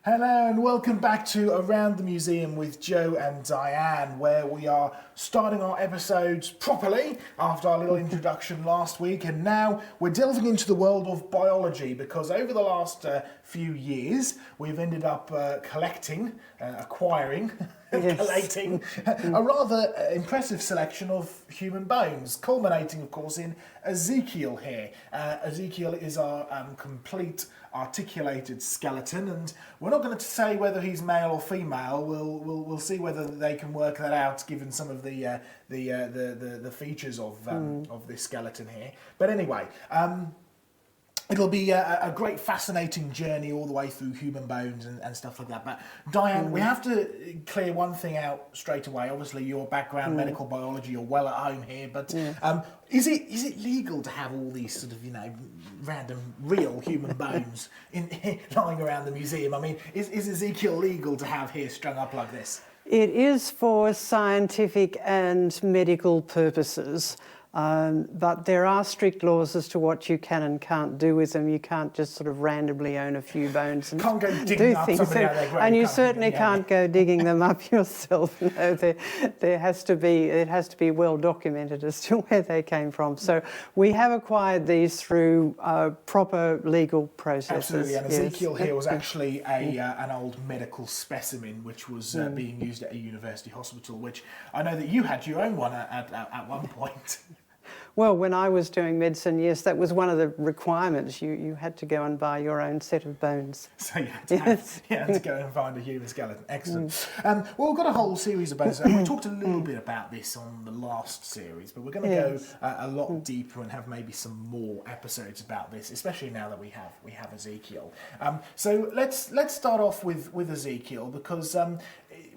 Hello and welcome back to Around the Museum with Joe and Diane, where we are starting our episodes properly after our little introduction last week, and now we're delving into the world of biology because over the last few years we've ended up collating a rather impressive selection of human bones, culminating of course in Ezekiel here. Ezekiel is our complete articulated skeleton, and we're not going to say whether he's male or female. We'll see whether they can work that out given some of the features of this skeleton here. But anyway, it'll be a great fascinating journey all the way through human bones and stuff like that. But Diane, we have to clear one thing out straight away. Obviously your background, medical biology, you're well at home here, but is it legal to have all these sort of, random real human bones lying around the museum? I mean, is Ezekiel legal to have here strung up like this? It is for scientific and medical purposes. But there are strict laws as to what you can and can't do with them. You can't just sort of randomly own a few bones and can't go digging up somebody out of their grave, and you certainly can't go digging them up yourself. No, it has to be well documented as to where they came from. So we have acquired these through proper legal processes. Absolutely, and Ezekiel here was actually an old medical specimen which was being used at a university hospital, which I know that you had your own one at one point. Well, when I was doing medicine, yes, that was one of the requirements. You had to go and buy your own set of bones. So you had to go and find a human skeleton. Excellent. Well, we've got a whole series of bones, and we talked a little bit about this on the last series, but we're going to go a lot deeper and have maybe some more episodes about this, especially now that we have Ezekiel. So let's start off with Ezekiel, because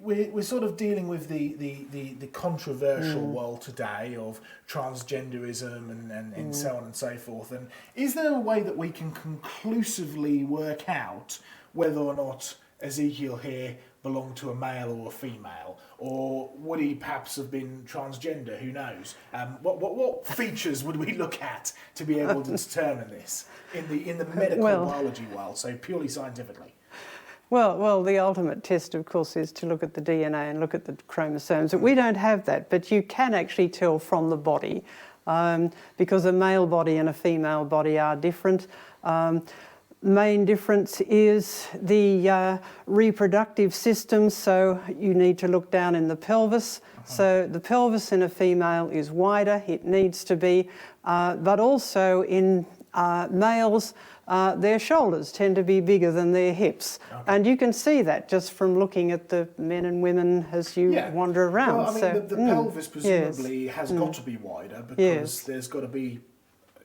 we're sort of dealing with the controversial world today of transgenderism and so on and so forth. And is there a way that we can conclusively work out whether or not Ezekiel here belonged to a male or a female, or would he perhaps have been transgender? Who knows? What features would we look at to be able to determine this in the medical biology world, so purely scientifically? Well, the ultimate test, of course, is to look at the DNA and look at the chromosomes. But we don't have that, but you can actually tell from the body, because a male body and a female body are different. Main difference is the reproductive system, so you need to look down in the pelvis. So the pelvis in a female is wider, it needs to be, but also in males, their shoulders tend to be bigger than their hips. And you can see that just from looking at the men and women as you wander around. Well, I mean, the pelvis presumably has got to be wider because there's got to be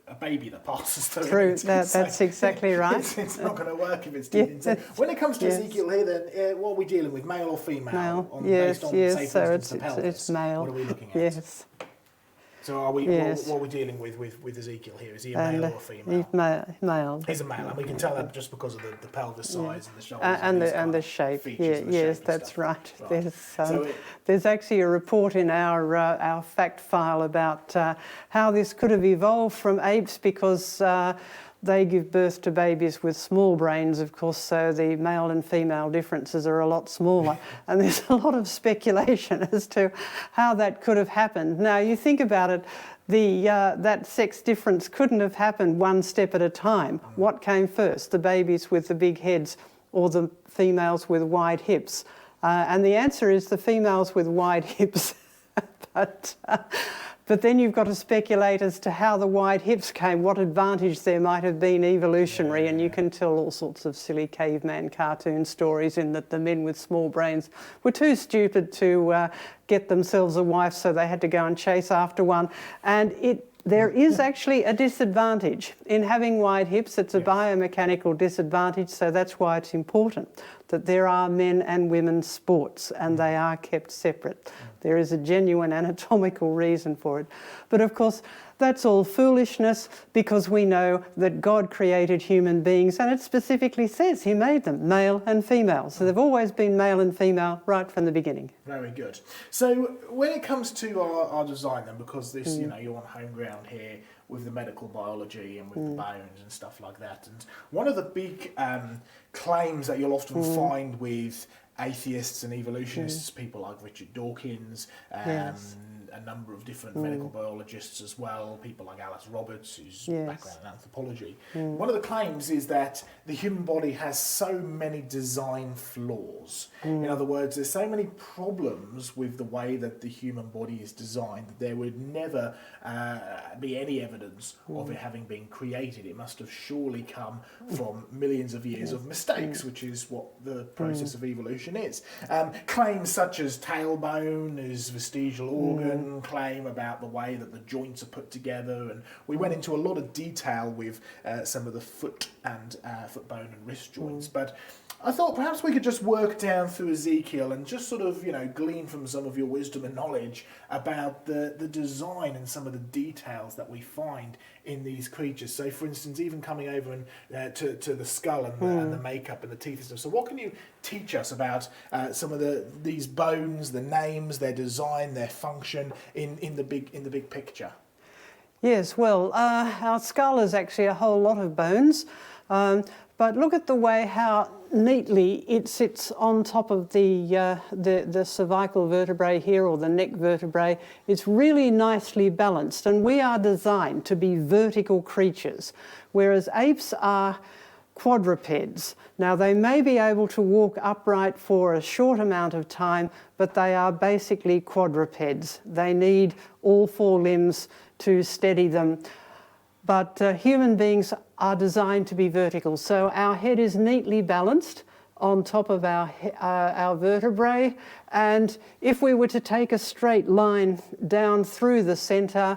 a baby that passes through. True, that's exactly right. It's not going to work if it's deep. So when it comes to Ezekiel here, then what are we dealing with, male or female? Based on, say, for instance, the pelvis? It's male. What are we looking at? Yes. So are we? What are we dealing with Ezekiel here? Is he a male or a female? He's male. He's a male, and we can tell that just because of the pelvis size and the shoulders and the shape. Yes, that's right. So there's actually a report in our fact file about how this could have evolved from apes, because they give birth to babies with small brains, of course, so the male and female differences are a lot smaller. And there's a lot of speculation as to how that could have happened. Now, you think about it, that sex difference couldn't have happened one step at a time. What came first, the babies with the big heads or the females with wide hips? And the answer is the females with wide hips. But then you've got to speculate as to how the wide hips came, what advantage there might have been evolutionary, and you can tell all sorts of silly caveman cartoon stories in that the men with small brains were too stupid to get themselves a wife, so they had to go and chase after one. And there is actually a disadvantage in having wide hips. It's a biomechanical disadvantage, so that's why it's important that there are men and women's sports and they are kept separate. There is a genuine anatomical reason for it. But of course, that's all foolishness, because we know that God created human beings, and it specifically says he made them male and female. So they've always been male and female right from the beginning. Very good. So when it comes to our design then, because this, you're on home ground here with the medical biology and with the bones and stuff like that. And one of the big claims that you'll often find with atheists and evolutionists, people like Richard Dawkins, a number of different medical biologists as well, people like Alice Roberts, whose background in anthropology. One of the claims is that the human body has so many design flaws. In other words, there's so many problems with the way that the human body is designed that there would never be any evidence of it having been created. It must have surely come from millions of years of mistakes, which is what the process of evolution is. Claims such as tailbone as vestigial organ, claim about the way that the joints are put together, and we went into a lot of detail with some of the foot and foot bone and wrist joints, but I thought perhaps we could just work down through Ezekiel and just sort of, glean from some of your wisdom and knowledge about the design and some of the details that we find in these creatures. So, for instance, even coming over and to the skull and the makeup and the teeth and stuff. So what can you teach us about some of these bones, the names, their design, their function in the big picture? Yes, well, our skull is actually a whole lot of bones, but look at the way how neatly it sits on top of the cervical vertebrae here, or the neck vertebrae. It's really nicely balanced, and we are designed to be vertical creatures, whereas apes are quadrupeds. Now, they may be able to walk upright for a short amount of time, but they are basically quadrupeds. They need all four limbs to steady them. But human beings are designed to be vertical. So our head is neatly balanced on top of our vertebrae. And if we were to take a straight line down through the centre,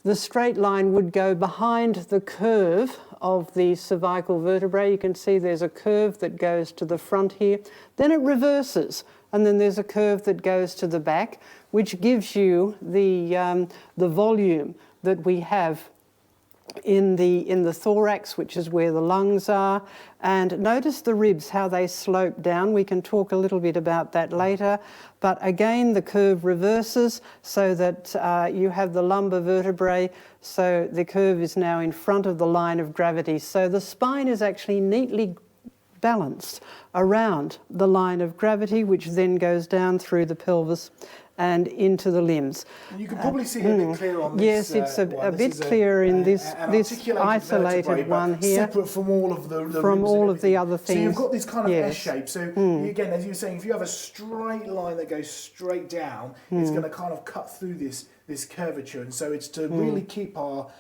the straight line would go behind the curve of the cervical vertebrae. You can see there's a curve that goes to the front here. Then it reverses, and then there's a curve that goes to the back, which gives you the volume that we have in the thorax, which is where the lungs are. And notice the ribs, how they slope down. We can talk a little bit about that later. But again, the curve reverses so that you have the lumbar vertebrae. So the curve is now in front of the line of gravity. So the spine is actually neatly balanced around the line of gravity, which then goes down through the pelvis and into the limbs. And you can probably see it a bit clearer on this. Yes, it's a bit clearer in this isolated one here. Separate from all of the from all of the other things. So you've got this kind of S shape. So again, as you were saying, if you have a straight line that goes straight down, it's going to kind of cut through this curvature. And so it's to really keep our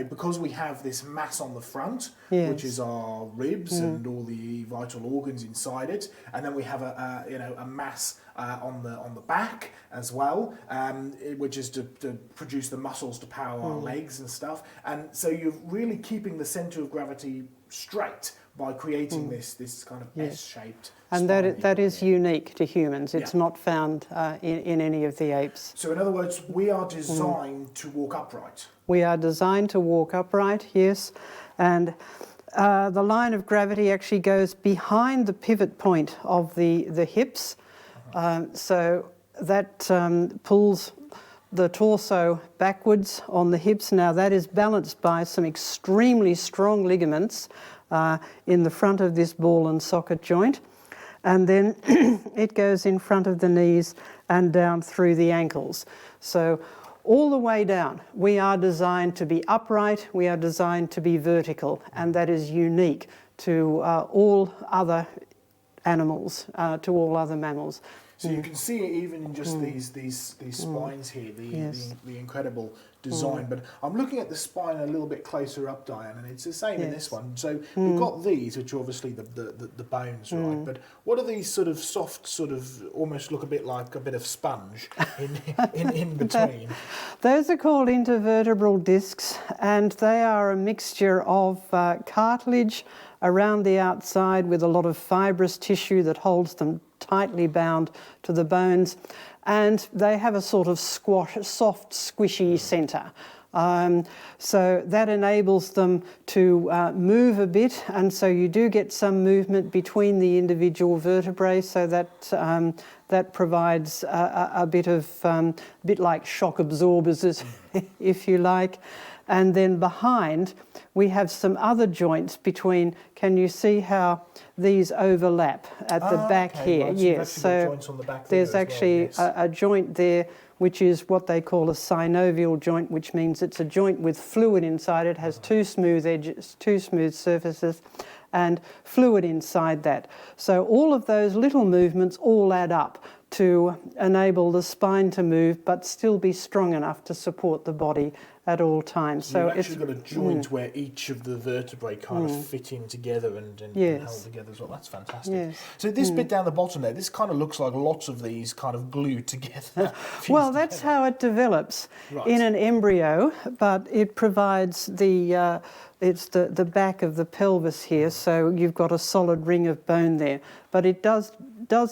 because we have this mass on the front, which is our ribs and all the vital organs inside it, and then we have a mass on the back as well, which is to produce the muscles to power our legs and stuff. And so you're really keeping the centre of gravity straight by creating this kind of S-shaped. And that is unique to humans. It's not found in any of the apes. So in other words, we are designed to walk upright. We are designed to walk upright, yes. And the line of gravity actually goes behind the pivot point of the hips. So that pulls the torso backwards on the hips. Now that is balanced by some extremely strong ligaments in the front of this ball and socket joint. And then it goes in front of the knees and down through the ankles. So all the way down, we are designed to be upright, we are designed to be vertical, and that is unique to all other animals, to all other mammals. So you can see it even in just these spines here, the incredible design. But I'm looking at the spine a little bit closer up, Diane, and it's the same in this one. So we've got these, which are obviously the bones, right? But what are these sort of soft, sort of almost look a bit like a bit of sponge in between? Those are called intervertebral discs, and they are a mixture of cartilage around the outside with a lot of fibrous tissue that holds them tightly bound to the bones, and they have a sort of soft, squishy centre. So that enables them to move a bit, and so you do get some movement between the individual vertebrae, so that that provides a bit like shock absorbers, if you like. And then behind, we have some other joints between. Can you see how these overlap at the back here? Right. Yes. So joints on the back there's there actually as well, yes. a joint there, which is what they call a synovial joint, which means it's a joint with fluid inside. It has two smooth edges, two smooth surfaces, and fluid inside that. So all of those little movements all add up to enable the spine to move, but still be strong enough to support the body at all times. So you've actually got a joint where each of the vertebrae kind of fit in together and held together as well. That's fantastic. Yes. So this bit down the bottom there, this kind of looks like lots of these kind of glued together. Well, that's how it develops in an embryo, but it provides it's the back of the pelvis here, so you've got a solid ring of bone there. But it does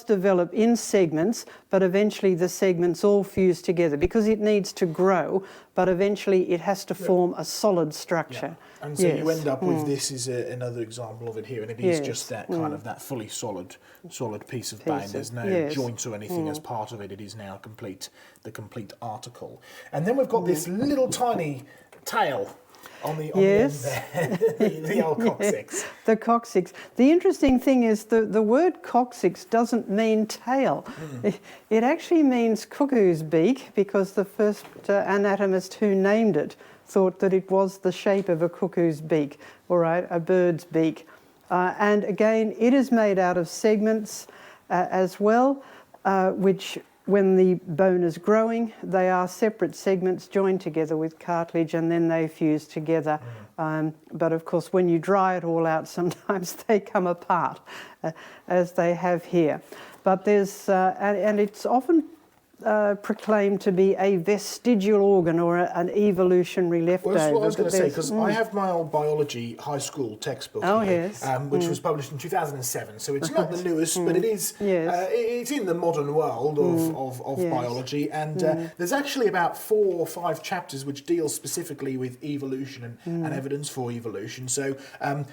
develop in segments, but eventually the segments all fuse together because it needs to grow, but eventually it has to form a solid structure. Yeah. And so you end up with this is another example of it here, and it is just that kind of that fully solid piece of bone. There's no joints or anything as part of it. It is now the complete article. And then we've got this little tiny tail on the end there, the old coccyx. The coccyx. The interesting thing is the word coccyx doesn't mean tail. It actually means cuckoo's beak, because the first anatomist who named it thought that it was the shape of a cuckoo's beak, all right, a bird's beak. And again, it is made out of segments as well, which when the bone is growing, they are separate segments joined together with cartilage, and then they fuse together. But of course, when you dry it all out, sometimes they come apart, as they have here. But there's, and it's often proclaimed to be a vestigial organ or an evolutionary leftover. Well, that's what I was going to say, because I have my old biology high school textbook here, which was published in 2007. So it's not the newest, but it is. It's in the modern world of biology, and there's actually about 4 or 5 chapters which deal specifically with evolution and evidence for evolution. So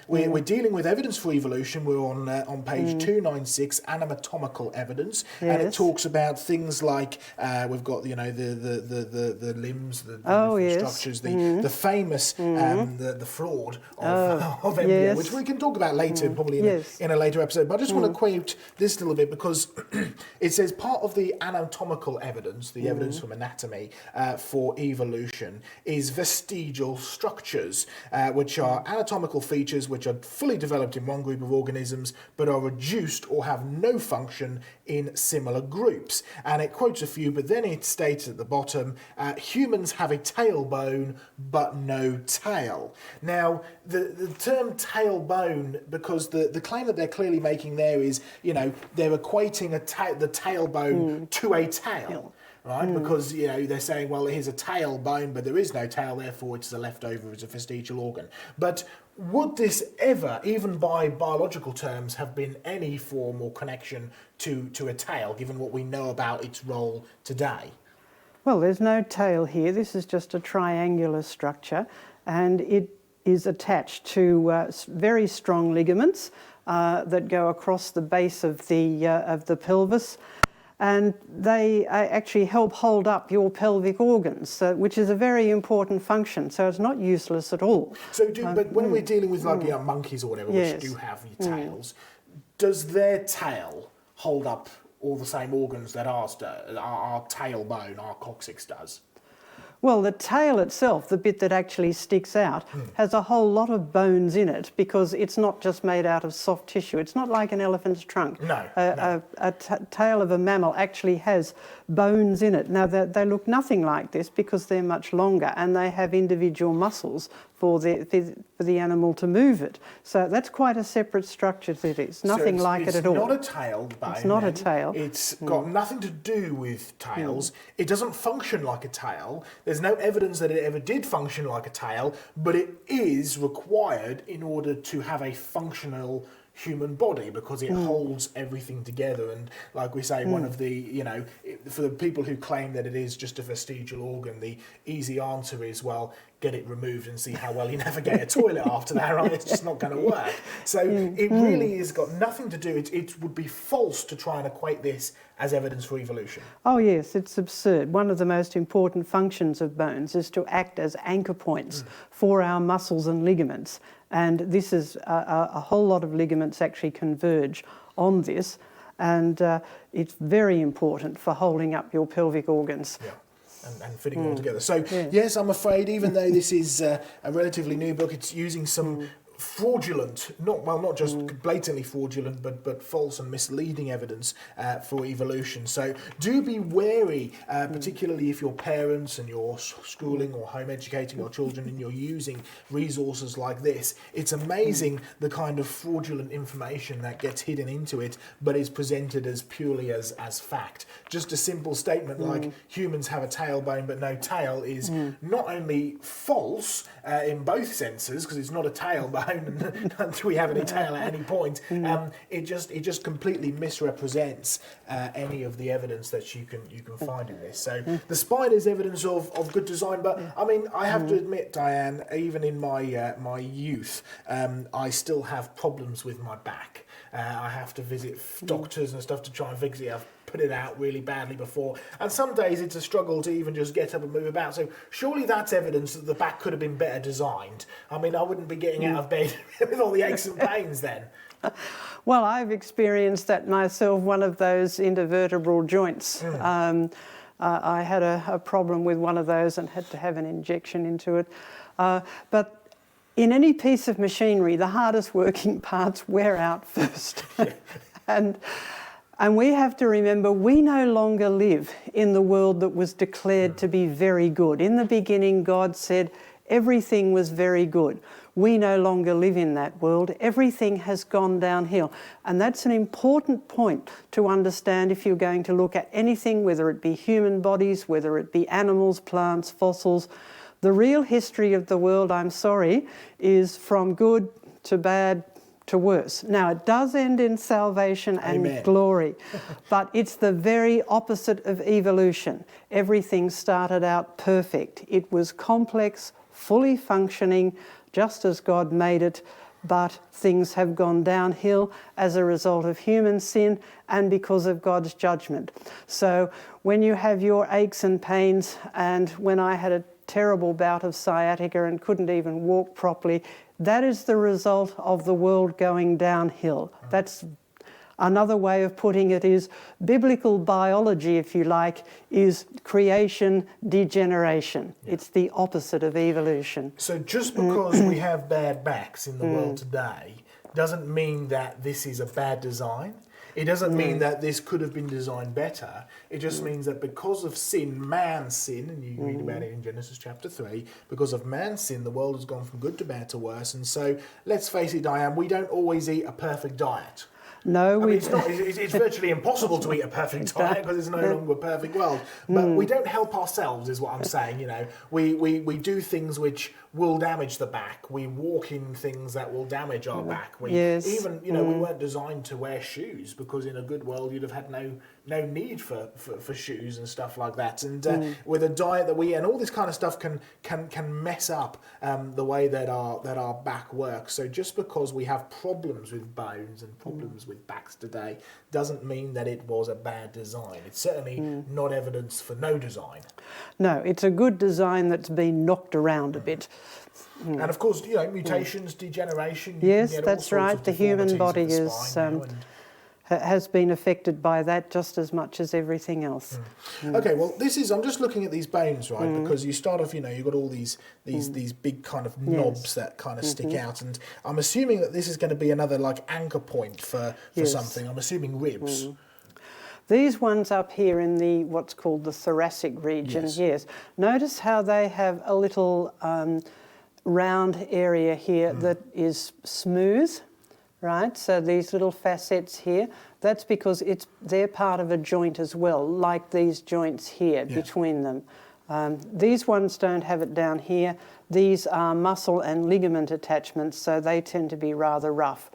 we're dealing with evidence for evolution. We're on page 296, anatomical evidence, and it talks about things like we've got the limbs, the structures, the famous the fraud of embryo, which we can talk about later, probably in a later episode. But I just want to quote this a little bit, because it says part of the anatomical evidence, the evidence from anatomy for evolution, is vestigial structures, which are anatomical features which are fully developed in one group of organisms but are reduced or have no function in similar groups. And it quotes a few, but then it states at the bottom, humans have a tailbone but no tail. Now, the term tailbone, because the claim that they're clearly making there is, they're equating the tailbone to a tail. Right, because they're saying, well, here's a tailbone, but there is no tail, therefore it's a leftover, it's a vestigial organ. But would this ever, even by biological terms, have been any form or connection to a tail, given what we know about its role today? Well, there's no tail here. This is just a triangular structure, and it is attached to very strong ligaments that go across the base of the pelvis. And they actually help hold up your pelvic organs, which is a very important function. So it's not useless at all. So, but when we're dealing with monkeys or whatever, which do have tails, does their tail hold up all the same organs that our tailbone, our coccyx does? Well, the tail itself, the bit that actually sticks out, has a whole lot of bones in it, because it's not just made out of soft tissue. It's not like an elephant's trunk. No. A tail of a mammal actually has bones in it. Now, they look nothing like this because they're much longer, and they have individual muscles for the animal to move it. So that's quite a separate structure that is. Nothing like it at all. It's not a tailbone. It's not a tail. It's got nothing to do with tails. It doesn't function like a tail. There's no evidence that it ever did function like a tail, but it is required in order to have a functional human body, because it holds everything together. And like we say, one of the, for the people who claim that it is just a vestigial organ, the easy answer is, well, get it removed and see how well you navigate a toilet after that, right? It's just not going to work. So it really has got nothing to do, it would be false to try and equate this as evidence for evolution. Oh yes, it's absurd. One of the most important functions of bones is to act as anchor points for our muscles and ligaments. And this is a whole lot of ligaments actually converge on this, and it's very important for holding up your pelvic organs. Yeah. And fitting them all together. So, yes, I'm afraid, even though this is a relatively new book, it's using some fraudulent, not just blatantly fraudulent, but false and misleading evidence for evolution. So do be wary, particularly if you're parents and you're schooling or home educating your children and you're using resources like this. It's amazing the kind of fraudulent information that gets hidden into it, but is presented as purely as fact. Just a simple statement like humans have a tailbone but no tail is not only false in both senses, because it's not a tailbone and we have any tail at any point. It just completely misrepresents any of the evidence that you can find in this. So the spider's evidence of good design, but I mean, I have to admit, Diane, even in my my youth, I still have problems with my back. I have to visit doctors and stuff to try and fix it. I've put it out really badly before, and some days it's a struggle to even just get up and move about. So surely that's evidence that the back could have been better designed. I mean, I wouldn't be getting out of bed with all the aches and pains then. Well, I've experienced that myself, one of those intervertebral joints. I had a problem with one of those and had to have an injection into it. But in any piece of machinery, the hardest working parts wear out first. And we have to remember, we no longer live in the world that was declared to be very good. In the beginning, God said everything was very good. We no longer live in that world. Everything has gone downhill. And that's an important point to understand if you're going to look at anything, whether it be human bodies, whether it be animals, plants, fossils. The real history of the world, I'm sorry, is from good to bad to worse. Now, it does end in salvation and glory, but it's the very opposite of evolution. Everything started out perfect. It was complex, fully functioning, just as God made it, but things have gone downhill as a result of human sin and because of God's judgment. So when you have your aches and pains, and when I had a terrible bout of sciatica and couldn't even walk properly, that is the result of the world going downhill. That's another way of putting it is biblical biology, if you like, is creation degeneration. It's the opposite of evolution. So just because we have bad backs in the world today doesn't mean that this is a bad design. It doesn't mean that this could have been designed better. It just means that because of sin, man's sin, and you read about it in Genesis chapter 3, because of man's sin, the world has gone from good to bad to worse. And so, let's face it, Diane, we don't always eat a perfect diet. No, I mean, it's virtually impossible to eat a perfect diet because it's no longer a perfect world. But we don't help ourselves, is what I'm saying. You know, we do things which will damage the back. We walk in things that will damage our back. Even, you know, we weren't designed to wear shoes because in a good world you'd have had no need for shoes and stuff like that. And with a diet that we eat and all this kind of stuff can mess up the way that our back works. So just because we have problems with bones and problems with backs today doesn't mean that it was a bad design. It's certainly not evidence for no design. No, it's a good design that's been knocked around a bit. And of course, you know, mutations, degeneration. Yes, that's right. The human body has been affected by that just as much as everything else. Okay, well, I'm just looking at these bones, right? Because you start off, you know, you've got all these big kind of knobs that kind of stick out, and I'm assuming that this is going to be another like anchor point for something. I'm assuming ribs. These ones up here in the what's called the thoracic region, yes. Notice how they have a little round area here that is smooth, right? So these little facets here, that's because they're part of a joint as well, like these joints here between them. These ones don't have it down here. These are muscle and ligament attachments, so they tend to be rather rough.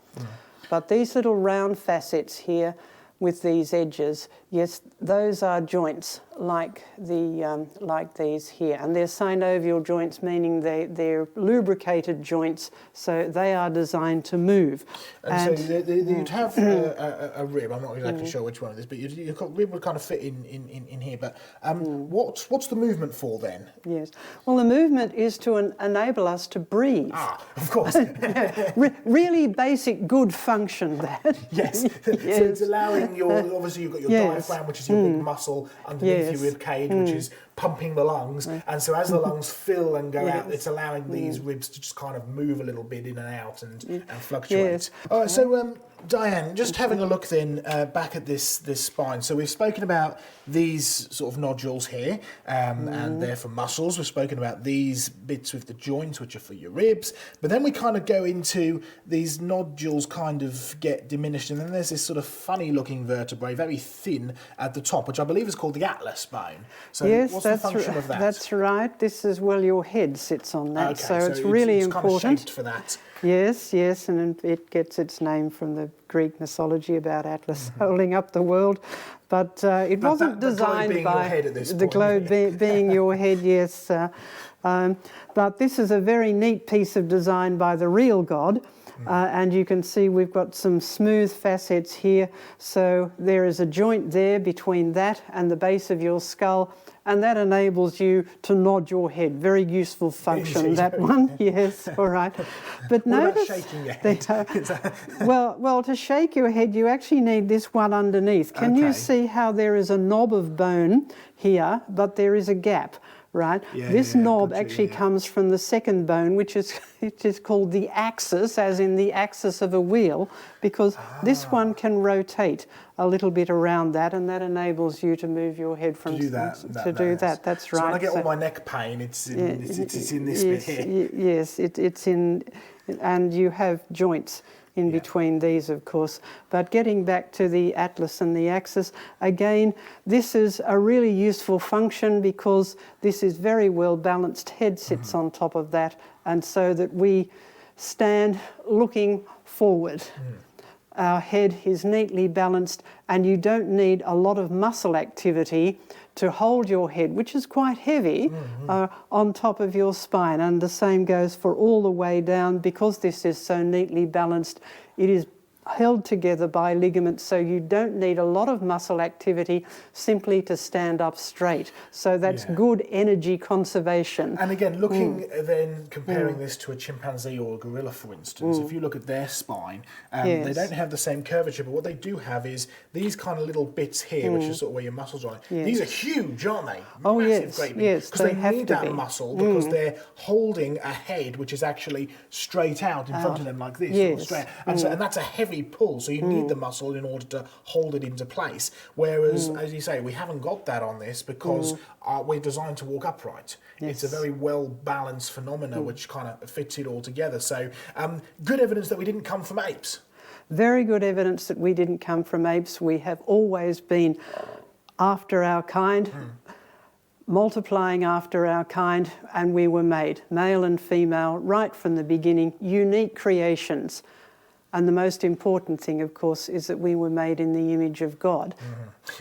But these little round facets here, with these edges, yes, those are joints like these here, and they're synovial joints, meaning they're lubricated joints, so they are designed to move. And so you'd have a rib. I'm not exactly sure which one it is, but your rib would kind of fit in here. But what's the movement for then? Yes. Well, the movement is to enable us to breathe. Ah, of course. Really basic, good function, that. Yes. Yes. So it's allowing obviously you've got your diaphragm, which is your big muscle underneath your rib cage, which is pumping the lungs. And so as the lungs fill and go out, it's allowing these ribs to just kind of move a little bit in and out and fluctuate. Yes. All right, so Diane, just having a look then back at this spine. So we've spoken about these sort of nodules here, and they're for muscles. We've spoken about these bits with the joints, which are for your ribs. But then we kind of go into these nodules kind of get diminished, and then there's this sort of funny looking vertebrae, very thin at the top, which I believe is called the atlas bone. So yes, what's the function of that? That's right. This is, well, your head sits on that, Okay, so it's really important. Kind of shaped for that. Yes, and it gets its name from the Greek mythology about Atlas holding up the world. But it wasn't designed by the globe being your head, yes. But this is a very neat piece of design by the real God. And you can see we've got some smooth facets here. So there is a joint there between that and the base of your skull, and that enables you to nod your head. Very useful function, that one. Yes, all right. But notice, about shaking your head? well, to shake your head, you actually need this one underneath. Can you see how there is a knob of bone here, but there is a gap? Right. This knob actually comes from the second bone, which is called the axis, as in the axis of a wheel, because this one can rotate a little bit around that, and that enables you to move your head from to do that. That's right. So when I get all my neck pain, it's in this bit here. Yes, it's in, and you have joints in between these, of course. But getting back to the atlas and the axis, again, this is a really useful function because this is very well balanced. Head sits on top of that, and so that we stand looking forward. Our head is neatly balanced, and you don't need a lot of muscle activity to hold your head, which is quite heavy, on top of your spine. And the same goes for all the way down. Because this is so neatly balanced, it is held together by ligaments, so you don't need a lot of muscle activity simply to stand up straight. So that's good energy conservation. And again, looking then, comparing this to a chimpanzee or a gorilla, for instance, if you look at their spine, they don't have the same curvature, but what they do have is these kind of little bits here, which is sort of where your muscles are. These are huge, aren't they? Oh, massive, great big, yes, because they need that muscle, because they're holding a head which is actually straight out in front of them like this, sort of straight. And, and that's a heavy pull, so you need the muscle in order to hold it into place. Whereas, as you say, we haven't got that on this because we're designed to walk upright. It's a very well balanced phenomena which kind of fits it all together. So good evidence that we didn't come from apes. Very good evidence that we didn't come from apes. We have always been after our kind, multiplying after our kind, and we were made, male and female, right from the beginning, unique creations. And the most important thing, of course, is that we were made in the image of God.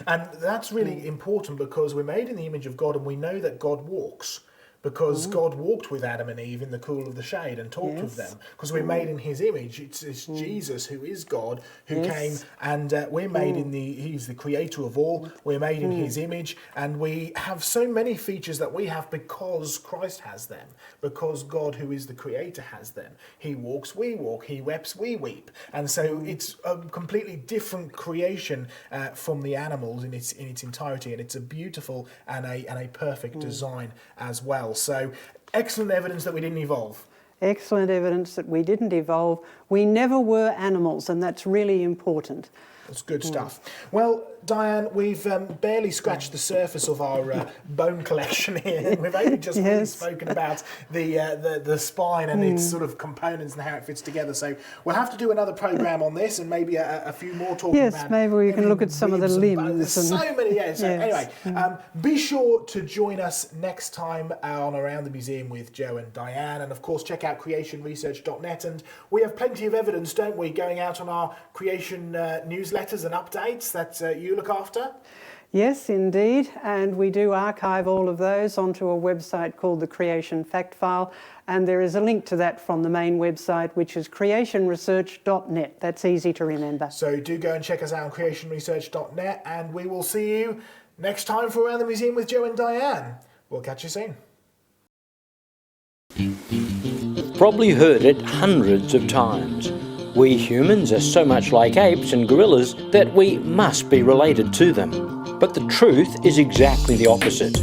And that's really important because we're made in the image of God, and we know that God walks. Because God walked with Adam and Eve in the cool of the shade and talked with them. Because we're made in his image. It's Jesus, who is God, who came, and we're made in he's the creator of all. We're made in his image, and we have so many features that we have because Christ has them. Because God, who is the creator, has them. He walks, we walk. He weeps, we weep. And so it's a completely different creation from the animals in its entirety, and it's a beautiful and a perfect design as well. So excellent evidence that we didn't evolve. Excellent evidence that we didn't evolve. We never were animals, and that's really important. That's good stuff. Well, Diane, we've barely scratched the surface of our bone collection here. We've only just really spoken about the spine and its sort of components and how it fits together. So we'll have to do another programme on this, and maybe a few more talking about. Yes, maybe we can look at some of the limbs. There's so many. So anyway, be sure to join us next time on Around the Museum with Joe and Diane, and of course check out creationresearch.net. And we have plenty of evidence, don't we, going out on our creation newsletter. newsletters and updates that you look after? Yes, indeed, and we do archive all of those onto a website called the Creation Fact File, and there is a link to that from the main website, which is creationresearch.net. That's easy to remember. So do go and check us out on creationresearch.net, and we will see you next time for Around the Museum with Joe and Diane. We'll catch you soon. You've probably heard it hundreds of times. We humans are so much like apes and gorillas that we must be related to them. But the truth is exactly the opposite.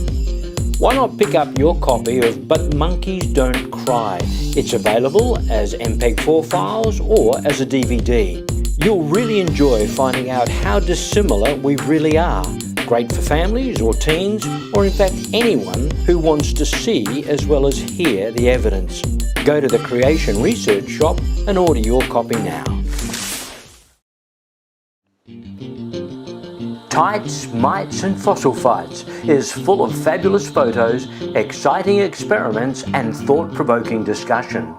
Why not pick up your copy of But Monkeys Don't Cry? It's available as MPEG-4 files or as a DVD. You'll really enjoy finding out how dissimilar we really are. Great for families or teens, or in fact anyone who wants to see as well as hear the evidence. Go to the Creation Research Shop and order your copy now. Tights, Mites and Fossil Fights is full of fabulous photos, exciting experiments and thought-provoking discussion.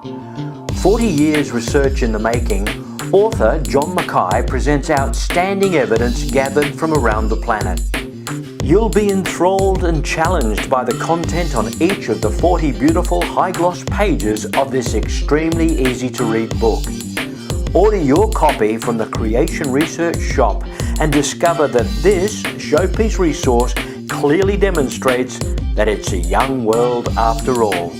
40 years research in the making, author John Mackay presents outstanding evidence gathered from around the planet. You'll be enthralled and challenged by the content on each of the 40 beautiful high-gloss pages of this extremely easy-to-read book. Order your copy from the Creation Research Shop and discover that this showpiece resource clearly demonstrates that it's a young world after all.